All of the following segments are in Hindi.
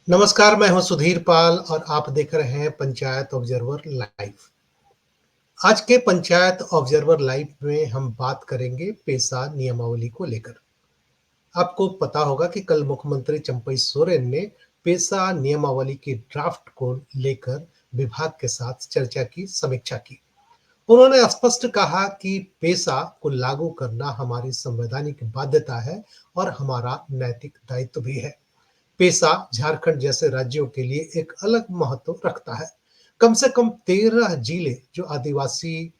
नमस्कार, मैं हूं सुधीर पाल और आप देख रहे हैं पंचायत ऑब्जर्वर लाइव। आज के पंचायत ऑब्जर्वर लाइव में हम बात करेंगे पेशा नियमावली को लेकर। आपको पता होगा कि कल मुख्यमंत्री चंपई सोरेन ने पेशा नियमावली की ड्राफ्ट को लेकर विभाग के साथ चर्चा की, समीक्षा की। उन्होंने स्पष्ट कहा कि पेशा को लागू करना हमारी संवैधानिक बाध्यता है और हमारा नैतिक दायित्व भी है। पेशा झारखंड जैसे राज्यों के लिए एक अलग महत्व रखता है। कम से कम 13 जिले जो आदिवासी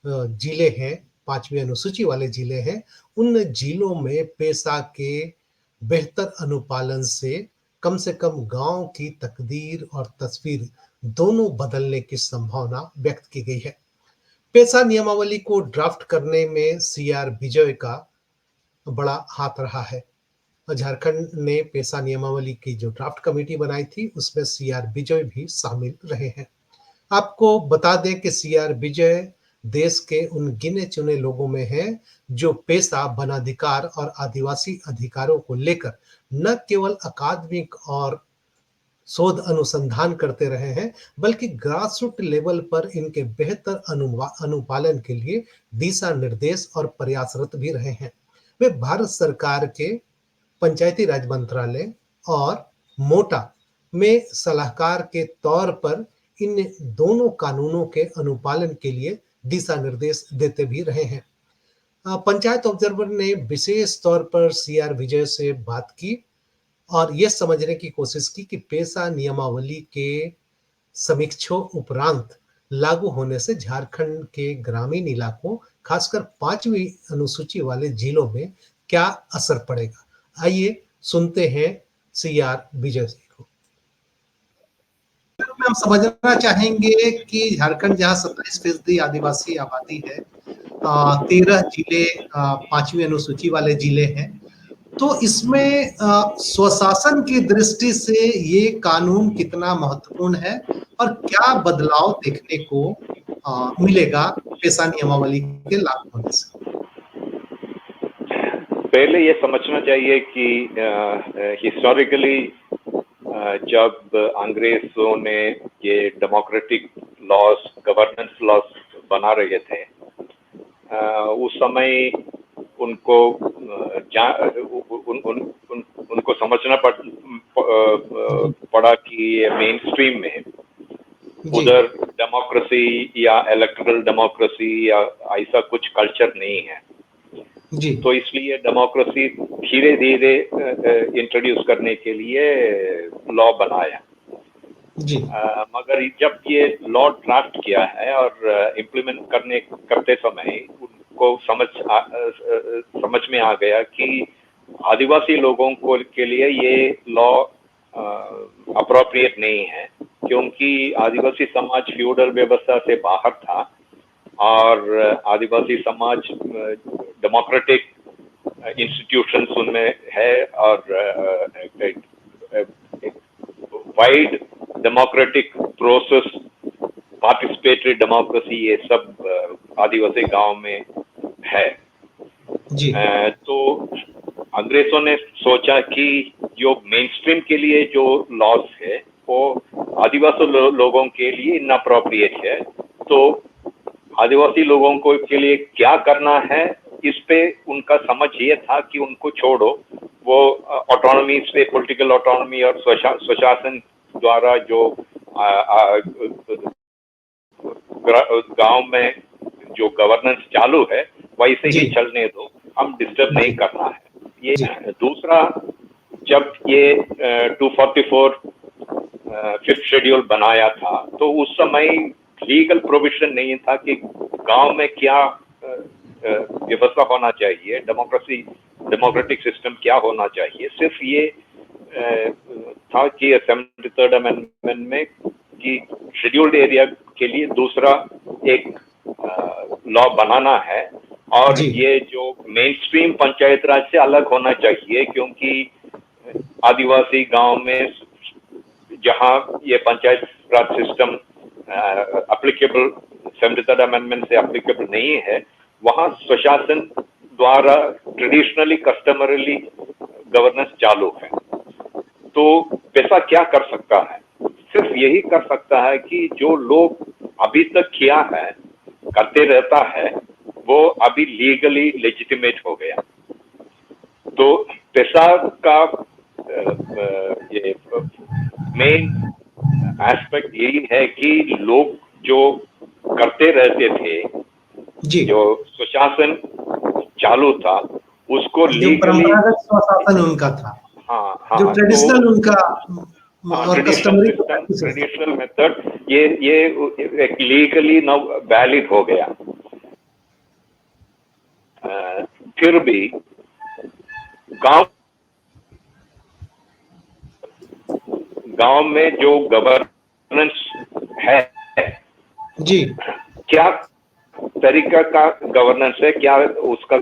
जिले हैं, पांचवी अनुसूची वाले जिले हैं, उन जिलों में पेशा के बेहतर अनुपालन से कम गांव की तकदीर और तस्वीर दोनों बदलने की संभावना व्यक्त की गई है। पेशा नियमावली को ड्राफ्ट करने में सीआर विजय का बड़ा हाथ रहा है। झारखंड ने पेशा नियमावली की जो ड्राफ्ट कमेटी बनाई थी, उसमें सीआर विजय भी शामिल रहे हैं। आपको बता दें कि सीआर विजय देश के उन गिने चुने लोगों में हैं जो पेशा, वनाधिकार और आदिवासी अधिकारों को लेकर न केवल अकादमिक और शोध अनुसंधान करते रहे हैं, बल्कि ग्रासरूट लेवल पर इनके बेहतर अनुपालन के लिए दिशा निर्देश और प्रयासरत भी रहे हैं। वे भारत सरकार के पंचायती राज मंत्रालय और मोटा में सलाहकार के तौर पर इन दोनों कानूनों के अनुपालन के लिए दिशा निर्देश देते भी रहे हैं। पंचायत ऑब्जर्वर ने विशेष तौर पर सीआर विजय से बात की और यह समझने की कोशिश की कि पेशा नियमावली के समीक्षों उपरांत लागू होने से झारखंड के ग्रामीण इलाकों, खासकर पांचवी अनुसूची वाले जिलों में क्या असर पड़ेगा। आइए सुनते हैं सीआर विजय सिंह को। में हम समझना चाहेंगे कि झारखंड जहां 27% आदिवासी आबादी है, 13 जिले पांचवी अनुसूची वाले जिले हैं, तो इसमें स्वशासन की दृष्टि से ये कानून कितना महत्वपूर्ण है और क्या बदलाव देखने को मिलेगा पेशा नियमावली के लागू होने से। पहले ये समझना चाहिए कि हिस्टोरिकली जब अंग्रेजों ने ये डेमोक्रेटिक लॉज, गवर्नेंस लॉज बना रहे थे, उस समय उनको उनको समझना पड़ा कि मेन स्ट्रीम में उधर डेमोक्रेसी या इलेक्टोरल डेमोक्रेसी या ऐसा कुछ कल्चर नहीं है। जी। तो इसलिए डेमोक्रेसी धीरे धीरे इंट्रोड्यूस करने के लिए लॉ बनाया। जी। मगर जब ये लॉ ड्राफ्ट किया है और इम्प्लीमेंट करते समय उनको समझ में आ गया कि आदिवासी लोगों के लिए ये लॉ अप्रोप्रिएट नहीं है, क्योंकि आदिवासी समाज फ्यूडल व्यवस्था से बाहर था और आदिवासी समाज डेमोक्रेटिक इंस्टीट्यूशंस उनमें है और wide democratic process, participatory democracy, ये सब आदिवासी गांव में है। जी। तो अंग्रेजों ने सोचा कि जो मेन स्ट्रीम के लिए जो लॉज है वो आदिवासी लोगों के लिए इनअप्रोप्रिएट है, तो आदिवासी लोगों को के लिए क्या करना है इस पे उनका समझ ये था कि उनको छोड़ो, वो ऑटोनॉमी से, पॉलिटिकल ऑटोनॉमी और स्वशासन द्वारा जो गांव में जो गवर्नेंस चालू है वैसे ही चलने दो, हम डिस्टर्ब नहीं करना है। ये दूसरा, जब ये 244 फिफ्थ शेड्यूल बनाया था तो उस समय लीगल प्रोविजन नहीं था कि गांव में क्या व्यवस्था होना चाहिए, डेमोक्रेटिक सिस्टम क्या होना चाहिए। सिर्फ ये था कि 73rd अमेंडमेंट में कि शेड्यूल्ड एरिया के लिए दूसरा एक लॉ बनाना है और ये जो मेन स्ट्रीम पंचायत राज से अलग होना चाहिए, क्योंकि आदिवासी गांव में जहां ये पंचायत राज सिस्टम एप्लीकेबल 73rd अमेंडमेंट से एप्लीकेबल नहीं है, वहां स्वशासन द्वारा ट्रेडिशनली कस्टमरली गवर्नेंस चालू है। तो पैसा क्या कर सकता है? सिर्फ यही कर सकता है कि जो लोग अभी तक किया है, करते रहता है, वो अभी लीगली लेजिटिमेट हो गया। तो पैसा का ये मेन एस्पेक्ट यही है कि लोग जो करते रहते थे, जी, जो सुशासन चालू था, उसको जो लीगली, परंपरागत स्वशासन उनका था, हाँ जो हाँ, तो ट्रेडिशनल उनका और traditional customary system, practices. Traditional method, ये एक लीगली नाउ वैलिड हो गया। फिर भी गांव गांव में जो गवर्नेंस है, जी, क्या तरीका का गवर्नेंस है, क्या उसका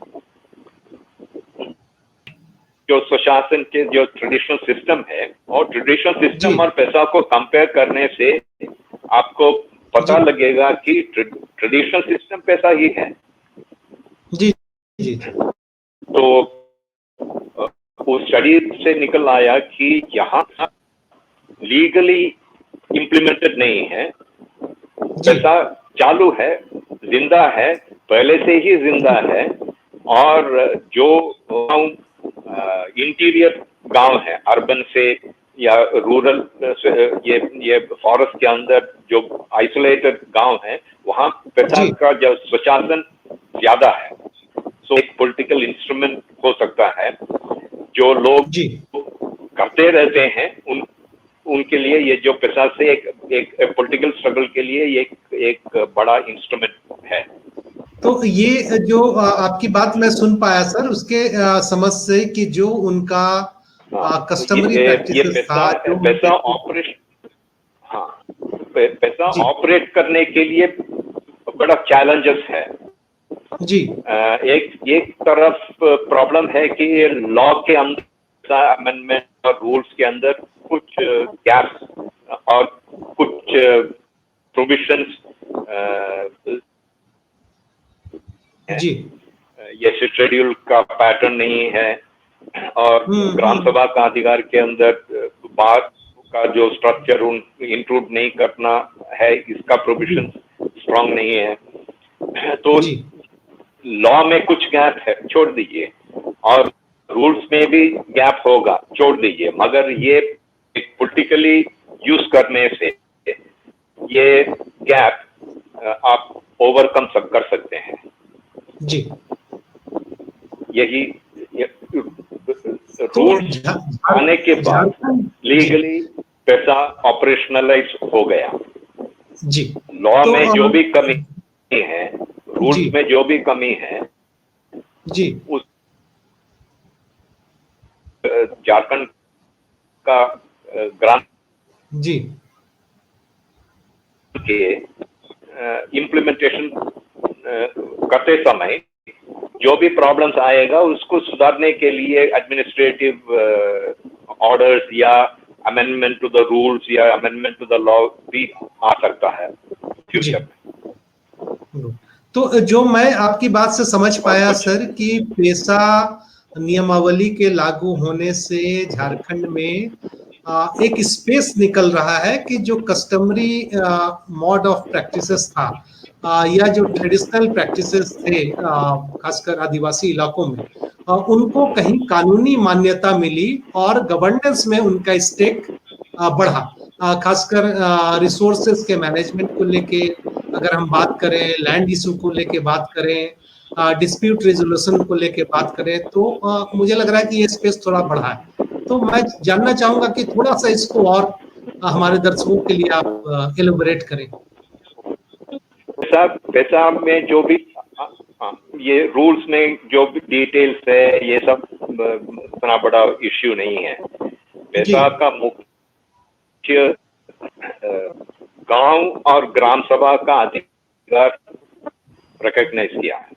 जो सुशासन के जो ट्रेडिशनल सिस्टम है, और ट्रेडिशनल जी, सिस्टम और पैसा को कंपेयर करने से आपको पता जी, लगेगा कि ट्रेडिशनल सिस्टम पैसा ही है। जी, जी, तो उस स्टडी से निकल आया कि यहाँ लीगली इम्प्लीमेंटेड नहीं है, जी, पैसा चालू है, जिंदा है, पहले से ही जिंदा है, और जो इंटीरियर गांव है, अर्बन से या रूरल, ये फॉरेस्ट के अंदर जो आइसोलेटेड गांव है, वहां पैसा जी, का जो स्वशासन ज्यादा है। सो एक पॉलिटिकल इंस्ट्रूमेंट हो सकता है, जो लोग जी। करते रहते हैं, उनके लिए ये जो पैसा से एक पॉलिटिकल स्ट्रगल के लिए ये एक बड़ा इंस्ट्रूमेंट है। तो ये जो आपकी बात मैं सुन पाया सर, उसके समझ से कि जो उनका हाँ, तो कस्टमरी ये प्रैक्टिसेस था, जो पैसा उनके, ऑपरेशन, हाँ, पैसा जी, ऑपरेट करने के लिए बड़ा चैलेंजेस है। जी, एक तरफ प्रॉब्लम है कि लॉ के अंदर, अमेंडमेंट और रूल्स के अंदर कुछ गैप्स और कुछ प्रोविजंस जी, ये शेड्यूल का पैटर्न नहीं है, और ग्राम सभा का अधिकार के अंदर बात का जो स्ट्रक्चर इंक्लूड नहीं करना है, इसका जी, प्रोविजन स्ट्रांग नहीं है। तो जी, लॉ में कुछ गैप है, छोड़ दीजिए, और रूल्स में भी गैप होगा, छोड़ दीजिए, मगर ये पॉलिटिकली यूज करने से ये गैप आप ओवरकम कर सकते हैं। जी। यही तो रूल्स आने के बाद झारखंड, जी, लीगली पैसा ऑपरेशनलाइज हो गया। जी, लॉ तो में जो भी कमी है, जी, रूल्स में जो भी कमी है, जी, उस झारखंड का ग्राम जी, के इम्प्लीमेंटेशन करते समय जो भी प्रॉब्लम्स आएगा, उसको सुधारने के लिए एडमिनिस्ट्रेटिव ऑर्डर्स या अमेंडमेंट टू द रूल्स या अमेंडमेंट टू द लॉ भी आ सकता है जी। फ्यूचर में। तो जो मैं आपकी बात से समझ और पाया कुछ सर कि पेशा नियमावली के लागू होने से झारखंड में एक स्पेस निकल रहा है कि जो कस्टमरी मोड ऑफ प्रैक्टिसेस था, या जो ट्रेडिशनल प्रैक्टिसेस थे, खासकर आदिवासी इलाकों में, उनको कहीं कानूनी मान्यता मिली और गवर्नेंस में उनका स्टेक बढ़ा। खासकर रिसोर्सेज के मैनेजमेंट को लेके अगर हम बात करें, लैंड इशू को लेके बात करें, डिस्प्यूट रेजोल्यूशन को लेके बात करें, तो मुझे लग रहा है कि ये स्पेस थोड़ा बढ़ा है। तो मैं जानना चाहूंगा कि थोड़ा सा इसको और हमारे दर्शकों के लिए आप एलोबरेट करें। पैसा पैसा में जो भी ये रूल्स में जो भी डिटेल्स है, ये सब इतना बड़ा इश्यू नहीं है। जी, पैसा का मुख्य गांव और ग्राम सभा का अधिकार रिकॉग्नाइज किया है।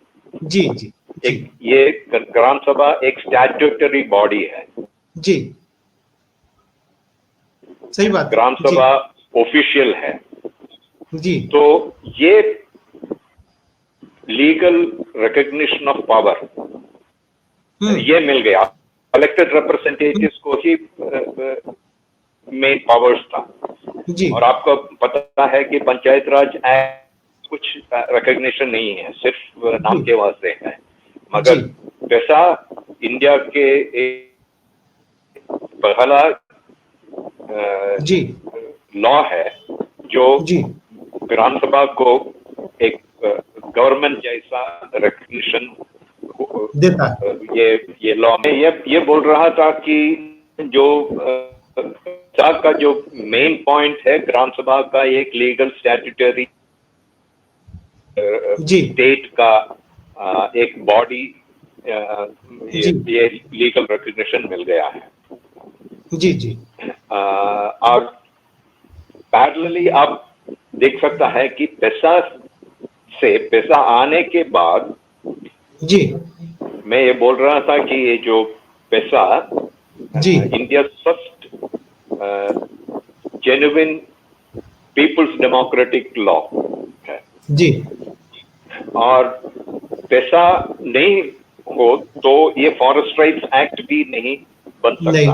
जी, जी, जी, ये ग्राम सभा एक स्टैट्यूटरी बॉडी है। जी, सही बात है। ग्राम जी, सभा ऑफिशियल है, जी, तो ये लीगल रिकॉग्निशन ऑफ पावर ये मिल गया। इलेक्टेड रिप्रेजेंटेटिव्स को ही मेन पावर्स था। जी और आपको पता है कि पंचायत राज एक्ट कुछ रिकग्निशन नहीं है, सिर्फ नाम जी के वास्ते है। जी मगर पैसा इंडिया के एक पहला जी लॉ है जो जी ग्राम सभा को एक गवर्नमेंट जैसा रिकग्निशन देता है। ये लॉ में ये बोल रहा था कि जो सभा का जो मेन पॉइंट है, ग्राम सभा का एक लीगल स्टैट्यूटरी जी स्टेट का एक बॉडी, जी ये लीगल रिकग्निशन मिल गया है। जी जी और पैरेलली आप देख सकता है कि पैसा आने के बाद जी मैं ये बोल रहा था कि ये जो पैसा जी India first genuine peoples democratic law है। जी और पैसा नहीं हो तो ये फॉरेस्ट राइट्स एक्ट भी नहीं बन सकता। नहीं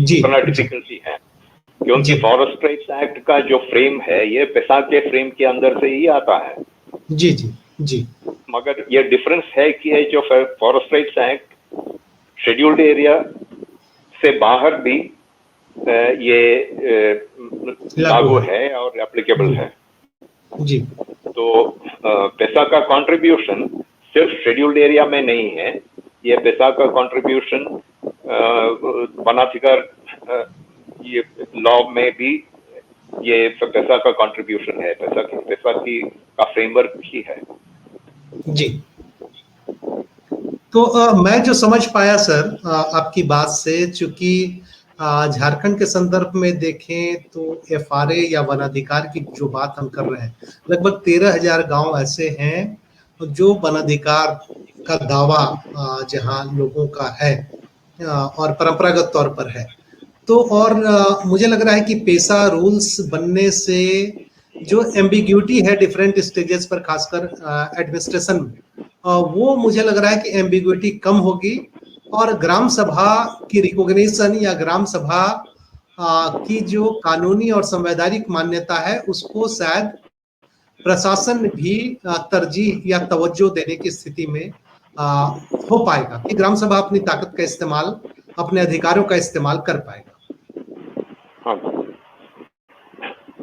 जी इतना जी डिफिकल्टी है क्योंकि जी फॉरेस्ट राइट्स एक्ट का जो फ्रेम है ये पैसा के फ्रेम के अंदर से ही आता है। जी जी जी मगर ये डिफरेंस है कि ये जो forest rights act scheduled area से बाहर भी ये लागू है और एप्लीकेबल है। जी तो पैसा का कंट्रीब्यूशन सिर्फ शेड्यूल्ड एरिया में नहीं है, ये पैसा का कंट्रीब्यूशन वनाधिकार ये लॉ में भी ये पैसा का कंट्रीब्यूशन है, पैसा की का फ्रेमवर्क भी है। जी तो मैं जो समझ पाया सर आपकी बात से, चूंकि झारखंड के संदर्भ में देखें तो एफआरए या वनाधिकार की जो बात हम कर रहे हैं, लगभग 13,000 गांव ऐसे हैं जो वनाधिकार का दावा जहां लोगों का है और परंपरागत तौर पर है। तो और मुझे लग रहा है कि पेसा रूल्स बनने से जो एम्बिग्यूटी है डिफरेंट स्टेजेस पर, खासकर एडमिनिस्ट्रेशन में, वो मुझे लग रहा है कि एम्बिग्यूटी कम होगी और ग्राम सभा की रिकॉग्निशन या ग्राम सभा की जो कानूनी और संवैधानिक मान्यता है उसको शायद प्रशासन भी तरजीह या तवज्जो देने की स्थिति में हो पाएगा कि ग्राम सभा अपनी ताकत का इस्तेमाल, अपने अधिकारों का इस्तेमाल कर पाएगा। हाँ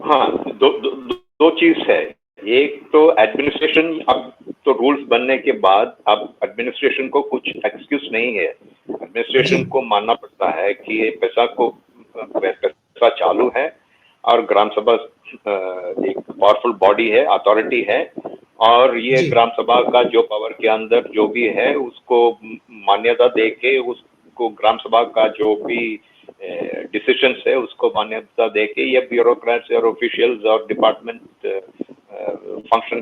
हाँ, दो चीज है। एक तो एडमिनिस्ट्रेशन, अब तो रूल्स बनने के बाद अब एडमिनिस्ट्रेशन को कुछ एक्सक्यूज नहीं है। एडमिनिस्ट्रेशन को मानना पड़ता है कि ये पैसा चालू है और ग्राम सभा एक पावरफुल बॉडी है, अथॉरिटी है, और ये ग्राम सभा का जो पावर के अंदर जो भी है उसको मान्यता देके, उसको ग्राम सभा का जो भी डिसीजंस है उसको मान्यता देके ये ब्यूरोक्रेट्स और ऑफिशियल्स और डिपार्टमेंट फंक्शन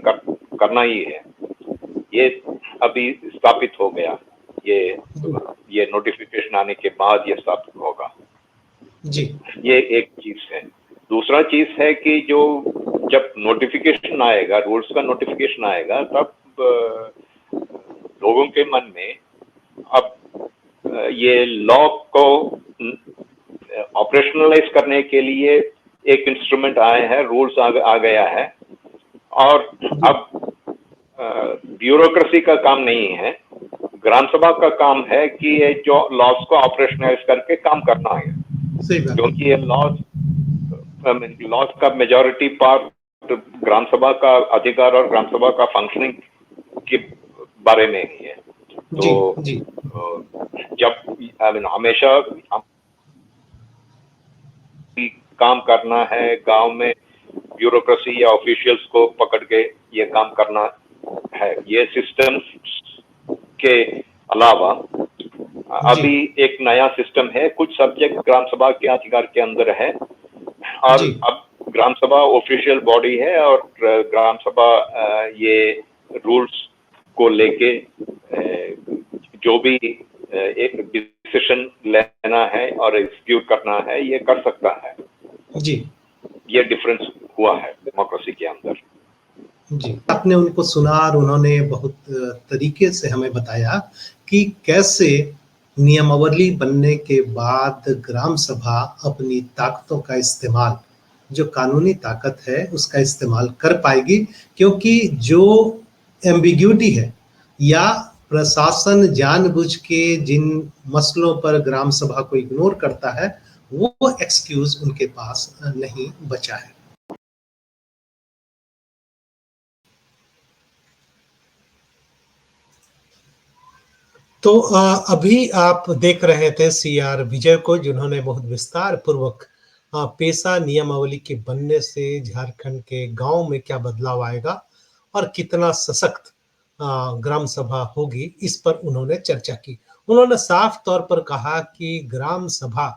करना ही है। ये अभी स्थापित हो गया, ये नोटिफिकेशन आने के बाद ये स्थापित होगा जी। ये एक चीज है। दूसरा चीज है कि जो जब नोटिफिकेशन आएगा, रूल्स का नोटिफिकेशन आएगा, तब लोगों के मन में अब ये लॉ को ऑपरेशनलाइज करने के लिए एक इंस्ट्रूमेंट आए हैं, रूल्स आ गया है। और अब ब्यूरोक्रेसी का काम नहीं है, ग्राम सभा का काम है कि ये जो लॉस को ऑपरेशनलाइज करके काम करना है। क्योंकि ये लॉस का मेजॉरिटी पार्ट ग्राम सभा का अधिकार और ग्राम सभा का फंक्शनिंग के बारे में ही है। तो जी, जी। जब हमेशा काम करना है, गांव में ब्यूरोक्रेसी या ऑफिशियल्स को पकड़ के ये काम करना है, ये सिस्टम के अलावा अभी एक नया सिस्टम है, कुछ सब्जेक्ट ग्राम सभा के अधिकार के अंदर है, और अब ग्राम सभा ऑफिशियल बॉडी है और ग्राम सभा ये रूल्स को लेके जो भी एक डिसीजन लेना है और एग्जीक्यूट करना है ये कर सकता है। जी, ये डिफरेंस हुआ है डेमोक्रेसी के अंदर। जी, आपने उनको सुना और उन्होंने बहुत तरीके से हमें बताया कि कैसे नियमावली बनने के बाद ग्राम सभा अपनी ताकतों का इस्तेमाल, जो कानूनी ताकत है उसका इस्तेमाल कर पाएगी, क्योंकि जो एम्बिग्यूटी है या प्रशासन जानबूझ के जिन मसलों पर ग्राम सभा को इग्नोर करता है, वो एक्सक्यूज उनके पास नहीं बचा है। तो अभी आप देख रहे थे सीआर विजय को, जिन्होंने बहुत विस्तार पूर्वक पेशा नियमावली के बनने से झारखंड के गांव में क्या बदलाव आएगा और कितना सशक्त ग्राम सभा होगी, इस पर उन्होंने चर्चा की। उन्होंने साफ तौर पर कहा कि ग्राम सभा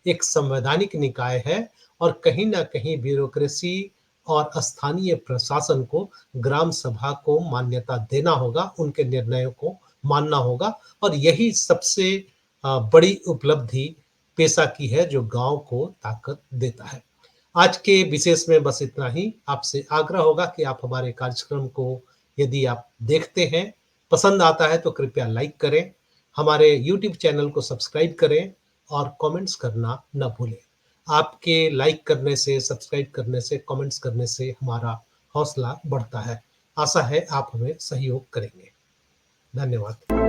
एक संवैधानिक निकाय है और कहीं ना कहीं ब्यूरोक्रेसी और स्थानीय प्रशासन को ग्राम सभा को मान्यता देना होगा, उनके निर्णयों को मानना होगा, और यही सबसे बड़ी उपलब्धि पेशा की है, जो गांव को ताकत देता है। आज के विशेष में बस इतना ही। आपसे आग्रह होगा कि आप हमारे कार्यक्रम को यदि आप देखते हैं, पसंद आता है तो कृपया लाइक करें, हमारे यूट्यूब चैनल को सब्सक्राइब करें और कमेंट्स करना न भूलें। आपके लाइक करने से, सब्सक्राइब करने से, कमेंट्स करने से हमारा हौसला बढ़ता है। आशा है आप हमें सहयोग करेंगे। धन्यवाद।